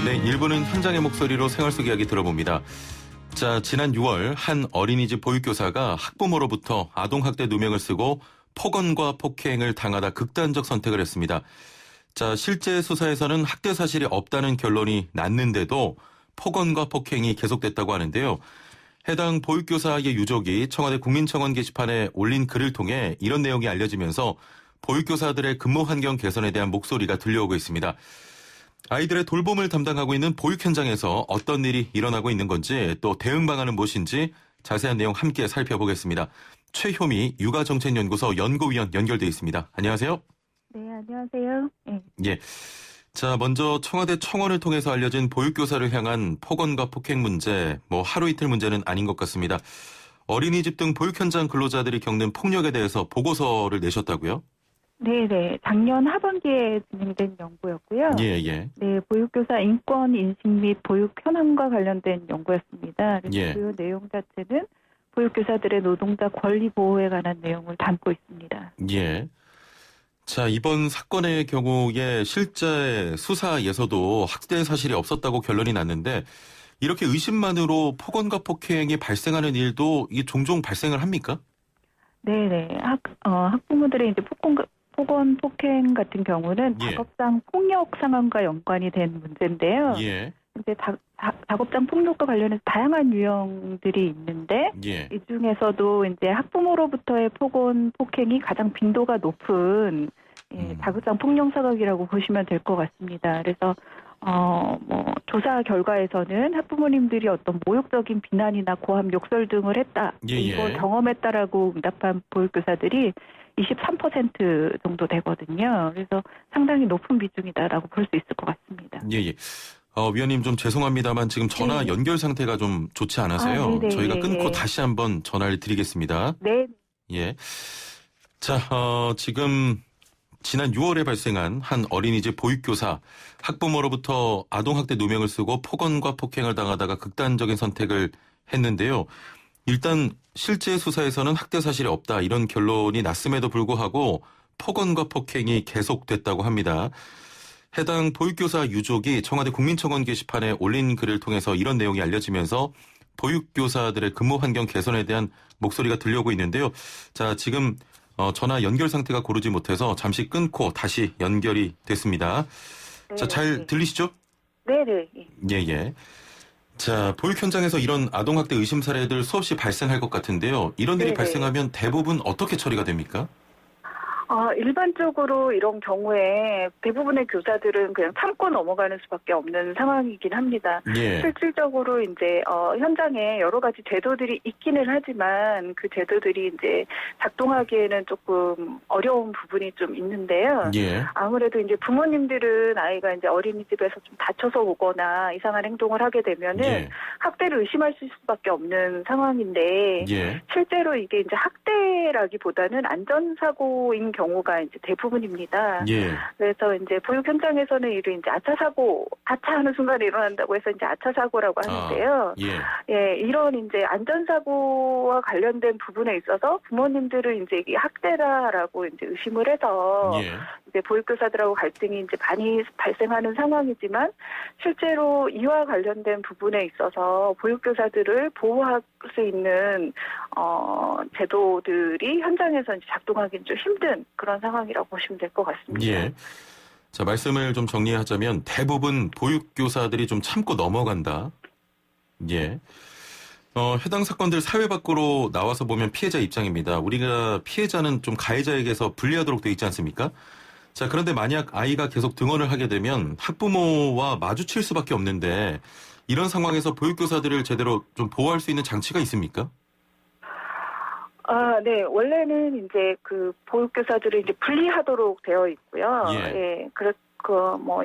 네, 일부는 현장의 목소리로 생활 속 이야기 들어봅니다. 자, 지난 6월 한 어린이집 보육교사가 학부모로부터 아동학대 누명을 쓰고 폭언과 폭행을 당하다 극단적 선택을 했습니다. 자, 실제 수사에서는 학대 사실이 없다는 결론이 났는데도 폭언과 폭행이 계속됐다고 하는데요. 해당 보육교사의 유족이 청와대 국민청원 게시판에 올린 글을 통해 이런 내용이 알려지면서 보육교사들의 근무 환경 개선에 대한 목소리가 들려오고 있습니다. 아이들의 돌봄을 담당하고 있는 보육 현장에서 어떤 일이 일어나고 있는 건지 또 대응 방안은 무엇인지 자세한 내용 함께 살펴보겠습니다. 최효미 육아정책연구소 연구위원 연결돼 있습니다. 안녕하세요. 네, 안녕하세요. 네. 예. 자, 먼저 청와대 청원을 통해서 알려진 보육교사를 향한 폭언과 폭행 문제, 하루 이틀 문제는 아닌 것 같습니다. 어린이집 등 보육 현장 근로자들이 겪는 폭력에 대해서 보고서를 내셨다고요? 네. 작년 하반기에 진행된 연구였고요. 예. 네, 보육교사 인권 인식 및 보육 현황과 관련된 연구였습니다. 그래서 예. 그 내용 자체는 보육교사들의 노동자 권리 보호에 관한 내용을 담고 있습니다. 예. 자, 이번 사건의 경우에 실제 수사에서도 학대 사실이 없었다고 결론이 났는데 이렇게 의심만으로 폭언과 폭행이 발생하는 일도 이게 종종 발생을 합니까? 네. 학부모들의 이제 폭언, 폭행 같은 경우는 예. 작업장 폭력 상황과 연관이 된 문제인데요. 예. 이제 작업장 폭력과 관련해서 다양한 유형들이 있는데 예. 이 중에서도 이제 학부모로부터의 폭언, 폭행이 가장 빈도가 높은 작업장 폭력 사각이라고 보시면 될 것 같습니다. 그래서 조사 결과에서는 학부모님들이 어떤 모욕적인 비난이나 고함, 욕설 등을 했다, 이걸 경험했다라고 응답한 보육교사들이 23% 정도 되거든요. 그래서 상당히 높은 비중이다라고 볼 수 있을 것 같습니다. 예. 위원님 좀 죄송합니다만 지금 전화 연결 상태가 좀 좋지 않아서요. 저희가 끊고 다시 한번 전화를 드리겠습니다. 네. 예. 자, 지금 지난 6월에 발생한 한 어린이집 보육교사, 학부모로부터 아동학대 누명을 쓰고 폭언과 폭행을 당하다가 극단적인 선택을 했는데요. 일단 실제 수사에서는 학대 사실이 없다 이런 결론이 났음에도 불구하고 폭언과 폭행이 계속됐다고 합니다. 해당 보육교사 유족이 청와대 국민청원 게시판에 올린 글을 통해서 이런 내용이 알려지면서 보육교사들의 근무 환경 개선에 대한 목소리가 들려오고 있는데요. 자, 지금 전화 연결 상태가 고르지 못해서 잠시 끊고 다시 연결이 됐습니다. 네. 자, 잘 들리시죠? 네네. 예. 자, 보육 현장에서 이런 아동학대 의심 사례들 수없이 발생할 것 같은데요. 이런 일이 발생하면 대부분 어떻게 처리가 됩니까? 일반적으로 이런 경우에 대부분의 교사들은 그냥 참고 넘어가는 수밖에 없는 상황이긴 합니다. 예. 실질적으로 이제 현장에 여러 가지 제도들이 있기는 하지만 그 제도들이 이제 작동하기에는 조금 어려운 부분이 좀 있는데요. 예. 아무래도 이제 부모님들은 아이가 이제 어린이집에서 좀 다쳐서 오거나 이상한 행동을 하게 되면은 학대를 의심할 수밖에 없는 상황인데 실제로 이게 이제 학대라기보다는 안전사고인 경우가 이제 대부분입니다. 그래서 이제 보육 현장에서는 이를 이제 아차하는 순간에 일어난다고 해서 이제 아차사고라고 하는데요. 이런 이제 안전사고와 관련된 부분에 있어서 부모님들은 이제 이게 학대다라고 이제 의심을 해서 이제 보육교사들하고 갈등이 이제 많이 발생하는 상황이지만 실제로 이와 관련된 부분에 있어서 보육교사들을 보호할 수 있는 제도들이 현장에서 이제 작동하기는 좀 힘든 그런 상황이라고 보시면 될 것 같습니다. 자, 말씀을 좀 정리하자면 대부분 보육교사들이 좀 참고 넘어간다. 해당 사건들 사회 밖으로 나와서 보면 피해자 입장입니다. 우리가 피해자는 좀 가해자에게서 분리하도록 되어 있지 않습니까? 자, 그런데 만약 아이가 계속 등원을 하게 되면 학부모와 마주칠 수밖에 없는데 이런 상황에서 보육교사들을 제대로 좀 보호할 수 있는 장치가 있습니까? 네. 원래는 이제 그 보육교사들을 이제 분리하도록 되어 있고요.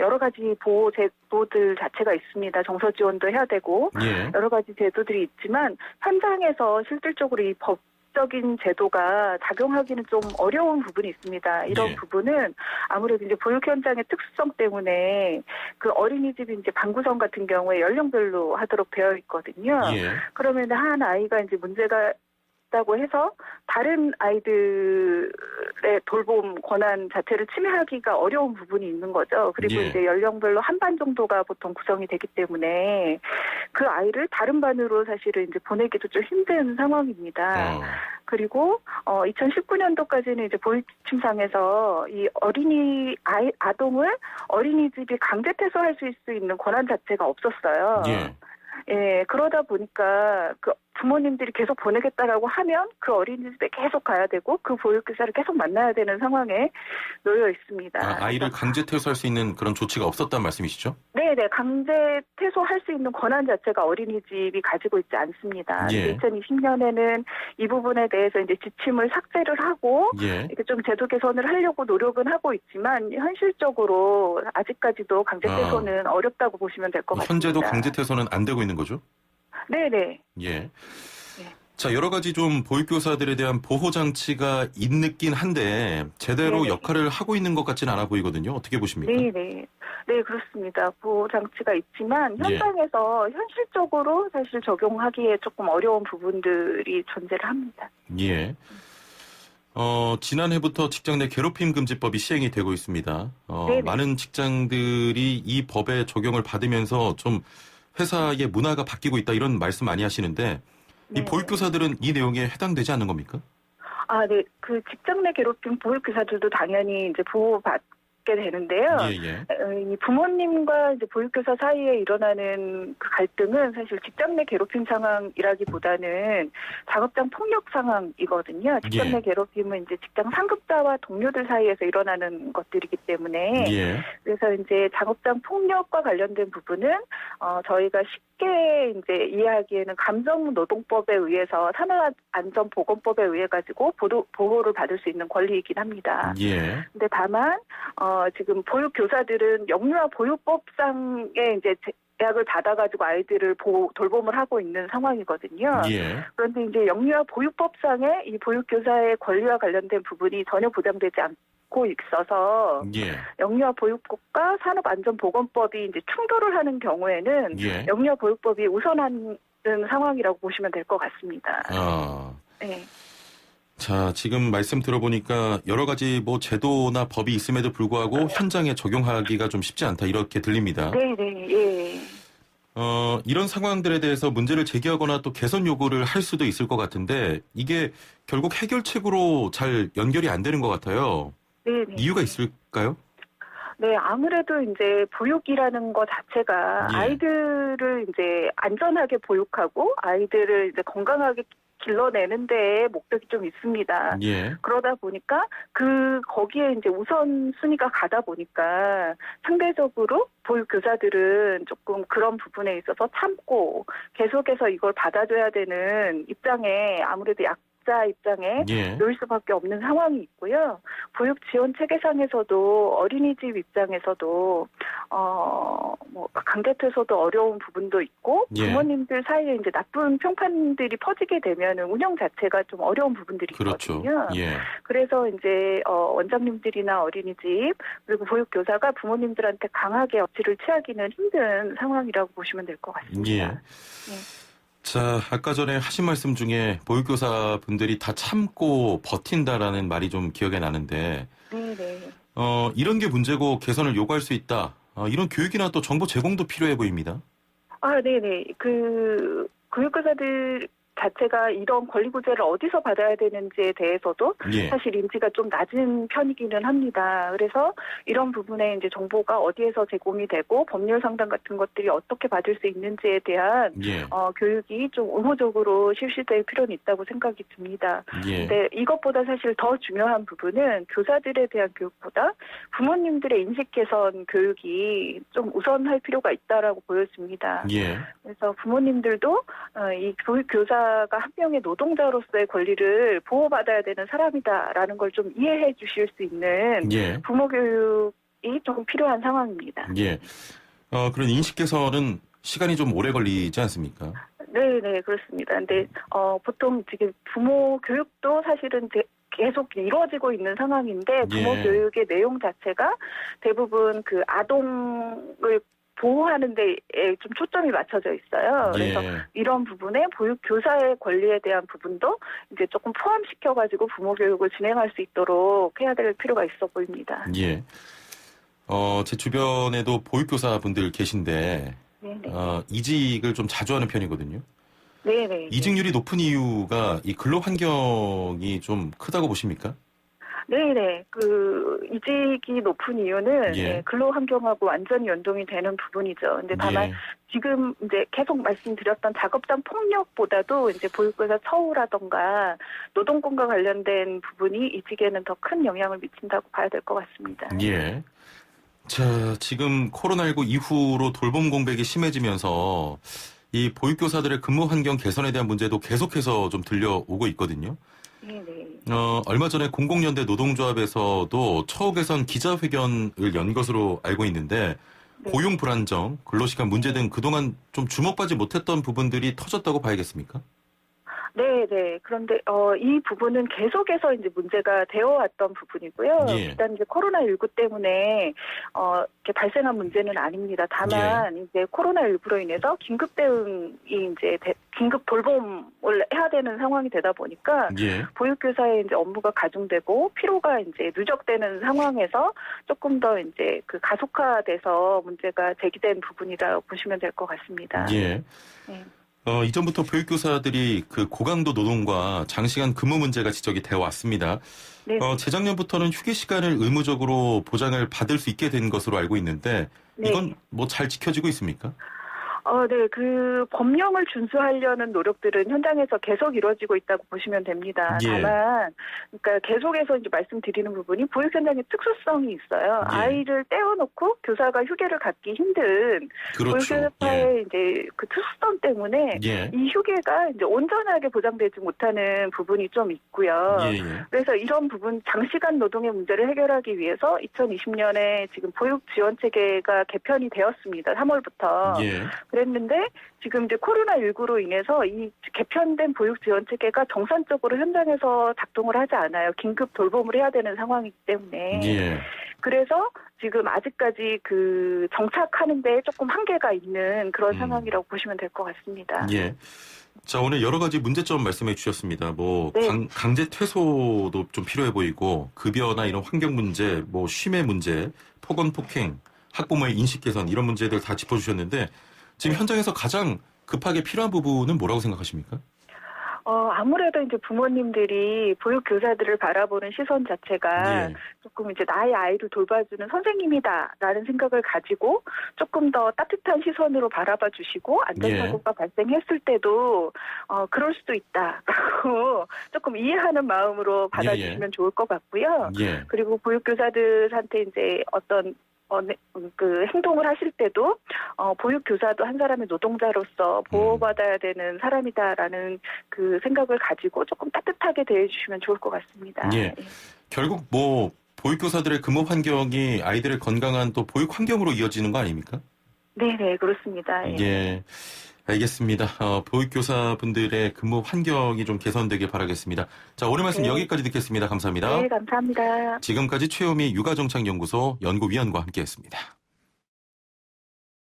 여러 가지 보호 제도들 자체가 있습니다. 정서 지원도 해야 되고 여러 가지 제도들이 있지만 현장에서 실질적으로 이 법적인 제도가 작용하기는 좀 어려운 부분이 있습니다. 이런 부분은 아무래도 이제 보육 현장의 특수성 때문에 그 어린이집 이제 방구석 같은 경우에 연령별로 하도록 되어 있거든요. 그러면 한 아이가 이제 문제가 있다고 해서 다른 아이들의 돌봄 권한 자체를 침해하기가 어려운 부분이 있는 거죠. 그리고 이제 연령별로 한 반 정도가 보통 구성이 되기 때문에 그 아이를 다른 반으로 사실은 이제 보내기도 좀 힘든 상황입니다. 그리고 2019년도까지는 이제 보육침상에서 이 아동을 어린이집이 강제 퇴소할 수 있는 권한 자체가 없었어요. 예, 그러다 보니까 그 부모님들이 계속 보내겠다라고 하면 그 어린이집에 계속 가야 되고 그 보육교사를 계속 만나야 되는 상황에 놓여 있습니다. 아이를 강제 퇴소할 수 있는 그런 조치가 없었다는 말씀이시죠? 네네, 강제 퇴소할 수 있는 권한 자체가 어린이집이 가지고 있지 않습니다. 2020년에는 이 부분에 대해서 이제 지침을 삭제를 하고 이렇게 좀 제도 개선을 하려고 노력은 하고 있지만 현실적으로 아직까지도 강제 퇴소는 어렵다고 보시면 될 것 같습니다. 현재도 강제 퇴소는 안 되고 있는 거죠? 네네. 자, 여러 가지 좀 보육교사들에 대한 보호장치가 있긴 한데 제대로 역할을 하고 있는 것 같지는 않아 보이거든요. 어떻게 보십니까? 네, 그렇습니다. 보호장치가 있지만 현장에서 현실적으로 사실 적용하기에 조금 어려운 부분들이 존재를 합니다. 지난해부터 직장 내 괴롭힘 금지법이 시행이 되고 있습니다. 많은 직장들이 이 법의 적용을 받으면서 좀 회사의 문화가 바뀌고 있다 이런 말씀 많이 하시는데 이 보육교사들은 이 내용에 해당되지 않는 겁니까? 네. 그 직장 내 괴롭힘 보육교사들도 당연히 이제 보호받게 되는데요. 이 부모님과 이제 보육교사 사이에 일어나는 그 갈등은 사실 직장 내 괴롭힘 상황이라기보다는 작업장 폭력 상황이거든요. 직장 내 괴롭힘은 이제 직장 상급자와 동료들 사이에서 일어나는 것들이기 때문에 그래서 이제 작업장 폭력과 관련된 부분은 저희가 쉽게 이제 이해하기에는 감정노동법에 의해서 산업안전보건법에 의해 가지고 보호를 받을 수 있는 권리이긴 합니다. 근데 다만 지금 보육교사들은 영유아 보육법상에 이제 제약을 받아가지고 아이들을 돌봄을 하고 있는 상황이거든요. 그런데 이제 영유아 보육법상에 이 보육교사의 권리와 관련된 부분이 전혀 보장되지 않고 있어서 영유아 보육법과 산업안전보건법이 이제 충돌을 하는 경우에는 영유아 보육법이 우선하는 상황이라고 보시면 될 것 같습니다. 자, 지금 말씀 들어보니까 여러 가지 뭐 제도나 법이 있음에도 불구하고 현장에 적용하기가 좀 쉽지 않다 이렇게 들립니다. 이런 상황들에 대해서 문제를 제기하거나 또 개선 요구를 할 수도 있을 것 같은데 이게 결국 해결책으로 잘 연결이 안 되는 것 같아요. 이유가 있을까요? 네, 아무래도 이제 보육이라는 것 자체가 아이들을 이제 안전하게 보육하고 아이들을 이제 건강하게 길러내는 데에 목적이 좀 있습니다. 그러다 보니까 거기에 이제 우선순위가 가다 보니까 상대적으로 보육교사들은 조금 그런 부분에 있어서 참고 계속해서 이걸 받아줘야 되는 입장에 아무래도 약자 입장에 놓일 수밖에 없는 상황이 있고요. 보육 지원 체계상에서도 어린이집 입장에서도 뭐 강제 퇴소도 어려운 부분도 있고 부모님들 사이에 이제 나쁜 평판들이 퍼지게 되면은 운영 자체가 좀 어려운 부분들이 있거든요. 그래서 이제 원장님들이나 어린이집 그리고 보육교사가 부모님들한테 강하게 어치를 취하기는 힘든 상황이라고 보시면 될 것 같습니다. 자, 아까 전에 하신 말씀 중에 보육교사 분들이 다 참고 버틴다라는 말이 좀 기억에 나는데 이런 게 문제고 개선을 요구할 수 있다. 이런 교육이나 또 정보 제공도 필요해 보입니다. 그 교육교사들 자체가 이런 권리구제를 어디서 받아야 되는지에 대해서도 사실 인지가 좀 낮은 편이기는 합니다. 그래서 이런 부분에 이제 정보가 어디에서 제공이 되고 법률 상담 같은 것들이 어떻게 받을 수 있는지에 대한 교육이 좀 의무적으로 실시될 필요는 있다고 생각이 듭니다. 근데 이것보다 사실 더 중요한 부분은 교사들에 대한 교육보다 부모님들의 인식 개선 교육이 좀 우선할 필요가 있다라고 보여집니다. 그래서 부모님들도 이 교사가 한 명의 노동자로서의 권리를 보호받아야 되는 사람이다라는 걸 좀 이해해 주실 수 있는 부모 교육이 좀 필요한 상황입니다. 그런 인식 개선은 시간이 좀 오래 걸리지 않습니까? 네, 그렇습니다. 근데 보통 지금 부모 교육도 사실은 계속 이루어지고 있는 상황인데 부모 교육의 내용 자체가 대부분 그 아동을 보호하는 데에 좀 초점이 맞춰져 있어요. 그래서 이런 부분에 보육교사의 권리에 대한 부분도 이제 조금 포함시켜가지고 부모 교육을 진행할 수 있도록 해야 될 필요가 있어 보입니다. 예. 제 주변에도 보육교사분들 계신데, 이직을 좀 자주 하는 편이거든요. 네네. 이직률이 높은 이유가 이 근로 환경이 좀 크다고 보십니까? 네네. 이직이 높은 이유는 근로 환경하고 완전히 연동이 되는 부분이죠. 근데 다만 지금 이제 계속 말씀드렸던 작업장 폭력보다도 이제 보육교사 처우라던가 노동권과 관련된 부분이 이직에는 더 큰 영향을 미친다고 봐야 될 것 같습니다. 예. 자, 지금 코로나19 이후로 돌봄 공백이 심해지면서 이 보육교사들의 근무 환경 개선에 대한 문제도 계속해서 좀 들려오고 있거든요. 네네. 얼마 전에 공공연대 노동조합에서도 처우 개선 기자회견을 연 것으로 알고 있는데 고용 불안정, 근로시간 문제 등 그동안 좀 주목받지 못했던 부분들이 터졌다고 봐야겠습니까? 네네. 그런데 이 부분은 계속해서 이제 문제가 되어왔던 부분이고요. 일단 이제 코로나19 때문에 이렇게 발생한 문제는 아닙니다. 다만 이제 코로나19로 인해서 긴급 대응이 이제 긴급 돌봄을 해야 되는 상황이 되다 보니까 보육교사의 이제 업무가 가중되고 피로가 이제 누적되는 상황에서 조금 더 이제 가속화돼서 문제가 제기된 부분이라고 보시면 될 것 같습니다. 네. 이전부터 보육교사들이 고강도 노동과 장시간 근무 문제가 지적이 되어 왔습니다. 재작년부터는 휴게 시간을 의무적으로 보장을 받을 수 있게 된 것으로 알고 있는데 이건 뭐 잘 지켜지고 있습니까? 네. 법령을 준수하려는 노력들은 현장에서 계속 이루어지고 있다고 보시면 됩니다. 다만, 그러니까 계속해서 이제 말씀드리는 부분이 보육 현장의 특수성이 있어요. 아이를 떼어놓고 교사가 휴게를 갖기 힘든 보육교사의 이제 그 특수성 때문에 이 휴게가 이제 온전하게 보장되지 못하는 부분이 좀 있고요. 그래서 이런 부분, 장시간 노동의 문제를 해결하기 위해서 2020년에 지금 보육 지원 체계가 개편이 되었습니다. 3월부터. 그랬는데 지금 이제 코로나19로 인해서 이 개편된 보육 지원 체계가 정상적으로 현장에서 작동을 하지 않아요. 긴급 돌봄을 해야 되는 상황이기 때문에. 그래서 지금 아직까지 정착하는 데 조금 한계가 있는 그런 상황이라고 보시면 될 것 같습니다. 자, 오늘 여러 가지 문제점 말씀해 주셨습니다. 강제 퇴소도 좀 필요해 보이고, 급여나 이런 환경 문제, 쉼의 문제, 폭언, 폭행, 학부모의 인식 개선, 이런 문제들 다 짚어주셨는데, 지금 현장에서 가장 급하게 필요한 부분은 뭐라고 생각하십니까? 아무래도 이제 부모님들이 보육교사들을 바라보는 시선 자체가 조금 이제 나의 아이를 돌봐주는 선생님이다라는 생각을 가지고 조금 더 따뜻한 시선으로 바라봐 주시고 안전사고가 발생했을 때도 그럴 수도 있다라고 조금 이해하는 마음으로 받아주시면 좋을 것 같고요. 그리고 보육교사들한테 이제 어떤 행동을 하실 때도, 보육교사도 한 사람의 노동자로서 보호받아야 되는 사람이다라는 생각을 가지고 조금 따뜻하게 대해주시면 좋을 것 같습니다. 결국 보육교사들의 근무 환경이 아이들의 건강한 또 보육 환경으로 이어지는 거 아닙니까? 네네, 그렇습니다. 알겠습니다. 보육교사분들의 근무 환경이 좀 개선되길 바라겠습니다. 자, 오늘 말씀 여기까지 듣겠습니다. 감사합니다. 네, 감사합니다. 지금까지 최요미 육아정착연구소 연구위원과 함께했습니다.